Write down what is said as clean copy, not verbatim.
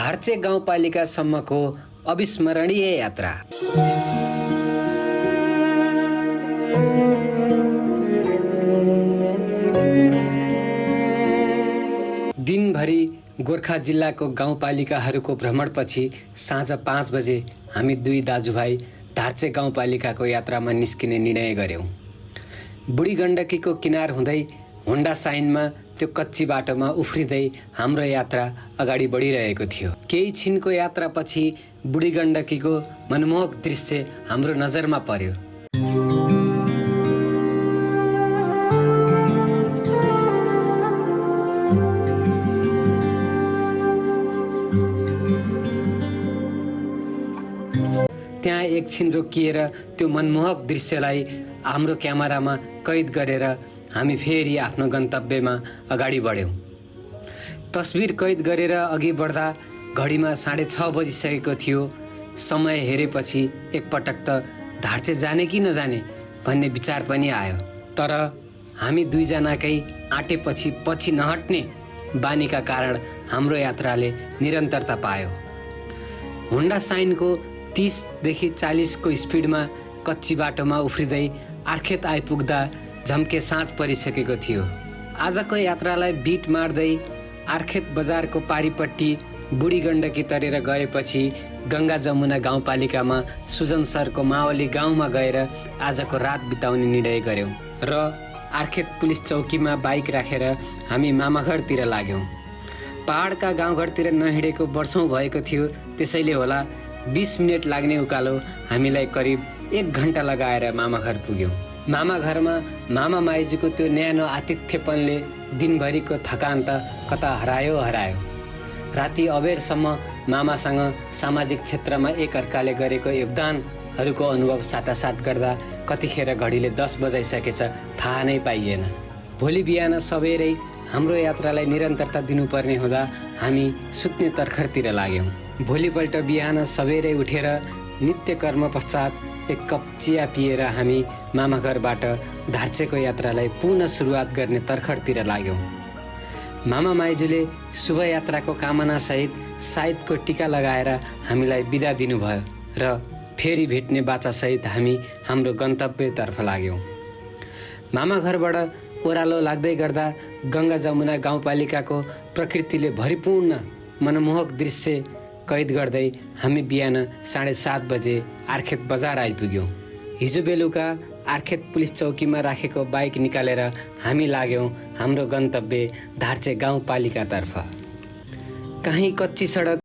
धार्चे गाउँपालिकासम्मको अविस्मरणीय यात्रा। दिनभरि गोर्खा जिल्लाको गाउँपालिकाहरूको भ्रमणपछि साँझ 5 बजे हामी दुई दाजुभाइ धार्चे गाउँपालिकाको यात्रामा निस्किने निर्णय गर्यौं। बुढी गण्डकीको किनार हुँदै होन्डा साइनमा त्यो कच्ची बाटोमा उफ्रिँदै हाम्रो यात्रा अगाडि बढिरहेको थियो। केही छिनको यात्रापछि बुढी गण्डकीको मनमोहक दृश्य हाम्रो नजरमा पर्यो। त्यहाँ एकछिन रोकिएर त्यो मनमोहक दृश्यलाई हाम्रो क्यामेरामा कैद गरेर हामी फेरि आफ्नो गन्तव्यमा अगाडि बढ्यौं। तस्बिर कैद गरेर अघि बढ्दा घडीमा 6:30 बजिसकेको थियो। समय हेरेपछि एकपटक त धार्चे जाने कि नजाने भन्ने विचार पनि आयो। तर हामी दुईजनाकै आँटेपछि पछि नहट्ने बानीका कारण हाम्रो यात्राले निरन्तरता पायो। होन्डा साइनको 30 देखि 40 को स्पिडमा कच्ची बाटोमा उफ्रिँदै आर्खेत आइपुग्दा झम्के साँझ परिसकेको थियो। आजको यात्रालाई बिट मार्दै आर्खेत बजारको पारीपट्टि बुढी गण्डकी तरेर गएपछि गङ्गा जमुना गाउँपालिकामा सुजन सरको मावली गाउँमा गएर आजको रात बिताउने निर्णय गर्यौं र आर्खेत पुलिस चौकीमा बाइक राखेर हामी मामाघरतिर लाग्यौं। पहाडका गाउँघरतिर नहिँडेको वर्षौं भएको थियो, त्यसैले होला 20 मिनट लाग्ने उकालो हामीलाई करिब 1 घण्टा लगाएर मामाघर पुग्यौं। मामाघरमा मामा माइजूको त्यो न्यानो आतिथ्यपनले दिनभरिको थकान त कता हरायो। राति अबेरसम्म मामासँग सामाजिक क्षेत्रमा एकअर्काले गरेको योगदानहरूको अनुभव साटासाट गर्दा कतिखेर घडीले 10 बजाइसकेछ थाहा नै पाइएन। भोलि बिहान सबेरै हाम्रो यात्रालाई निरन्तरता दिनुपर्ने हुँदा हामी सुत्ने तर्खरतिर लाग्यौं। भोलिपल्ट बिहान सबेरै उठेर नित्य कर्म पश्चात एक कप चिया पिएर हामी मामाघरबाट धार्चेको यात्रालाई पुनः सुरुवात गर्ने तर्खरतिर लाग्यौं। मामा माइजूले शुभ यात्राको कामनासहित साइदको टीका लगाएर हामीलाई बिदा दिनुभयो र फेरि भेट्ने बाचासहित हामी हाम्रो गन्तव्यतर्फ लाग्यौं। मामाघरबाट ओह्रालो लाग्दै गर्दा गङ्गा जमुना गाउँपालिकाको प्रकृतिले भरिपूर्ण मनमोहक दृश्य कैद गर्दै हामी बिहान 7:30 बजे आर्खेत बजार आइपुग्यौं। हिजो बेलुका आर्खेत पुलिस चौकीमा राखेको बाइक निकालेर हामी लाग्यौं हाम्रो गन्तव्य धार्चे गाउँपालिकातर्फ। कहीँ कच्ची सडक